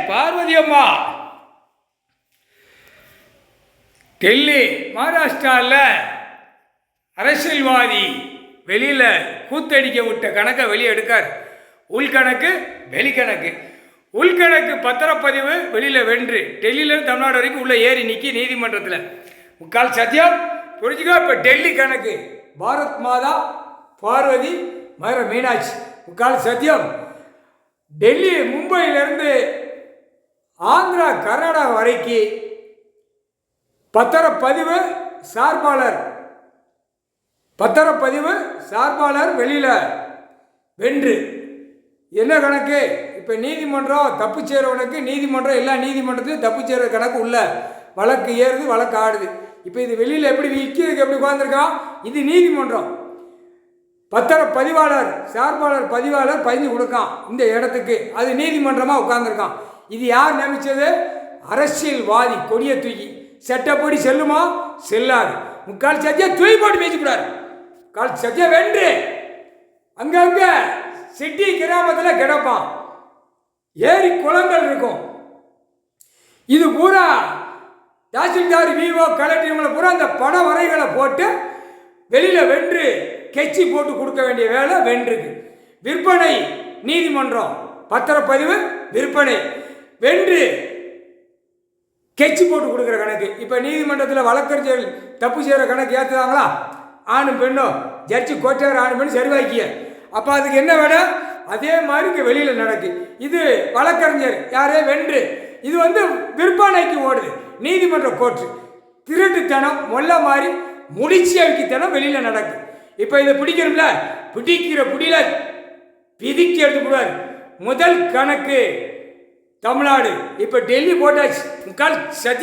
பார்வதி அம்மா டெல்லி மகாராஷ்டிராவில் அரசியல்வாதி வெளியில் கூத்தடிக்க விட்ட கணக்கை வெளியே எடுக்கார். உள்கணக்கு வெளிக்கணக்கு. உள்கணக்கு பத்திரப்பதிவு வெளியில் வென்று டெல்லியிலேருந்து தமிழ்நாடு வரைக்கும் உள்ள ஏறி நிற்கி நீதிமன்றத்தில் முக்கால் சத்தியம் புரிஞ்சுக்கோ. இப்போ டெல்லி கணக்கு பாரத் மாதா பார்வதி மதுரை மீனாட்சி முக்கால் சத்தியம். டெல்லி மும்பையிலேருந்து ஆந்திரா கர்நாடகா வரைக்கும் பத்திரப்பதிவு சார்பாளர் வெளியில் வென்று என்ன கணக்கு? இப்போ நீதிமன்றம் தப்பு செய்கிறவனுக்கு நீதிமன்றம் எல்லா நீதிமன்றத்தையும் தப்பு செய்கிற கணக்கு உள்ள வழக்கு ஏறுது, வழக்கு ஆடுது. இப்போ இது வெளியில் எப்படி விற்கிறதுக்கு எப்படி உட்காந்துருக்கான்? இது நீதிமன்றம். பத்திரப்பதிவாளர் சார்பாளர் பதிவாளர் பதிஞ்சு கொடுக்கான் இந்த இடத்துக்கு, அது நீதிமன்றமாக உட்காந்துருக்கான். இது யார் நியமித்தது? அரசியல்வாதி கொடியை தூக்கி. சட்டப்படி செல்லுமா? செல்லாது. முக்கால் சத்தியா தூக்கி போட்டு பேசிக்கூடாது. கால் சத்தியா வென்று அங்கங்கே சிட்டி கிராமத்தில் கிடப்பான். ஏரி குளங்கள் இருக்கும். இது பூரா தாசில்தார் விஓ கலெக்டர் இவங்களை பூரா அந்த பட வரைகளை போட்டு வெளியில் வென்று கெச்சி போட்டு கொடுக்க வேண்டிய வேலை வென்றுக்கு. விற்பனை நீதிமன்றம் பத்திரப்பதிவு விற்பனை வென்று கெச்சி போட்டு கொடுக்குற கணக்கு. இப்போ நீதிமன்றத்தில் வழக்கறிஞர்கள் தப்பு செய்கிற கணக்கு ஏற்றுதாங்களா? ஆணும் பெண்ணும் ஜட்ஜி கோட்டார் ஆணும் பெண்ணு சரிவாக்கிய. அப்போ அதுக்கு என்ன வேணும்? அதே மாதிரி இங்கே வெளியில் நடக்கு. இது வழக்கறிஞர் யாரே வென்று இது விற்பனைக்கு ஓடுது. நீதிமன்ற கோர்ட்டு திருட்டுத்தனம் மொல்ல மாதிரி முடிச்சு அழிக்கத்தனம் வெளியில் நடக்கு. இப்போ இதை பிடிக்கணும்ல, பிடிக்கிற புடியில பிதிக்கி எடுத்துக்கூடாது. முதல் கணக்கு தமிழ்நாடு. இப்போ டெல்லி போட்டாச்சு முக்கால் சதி.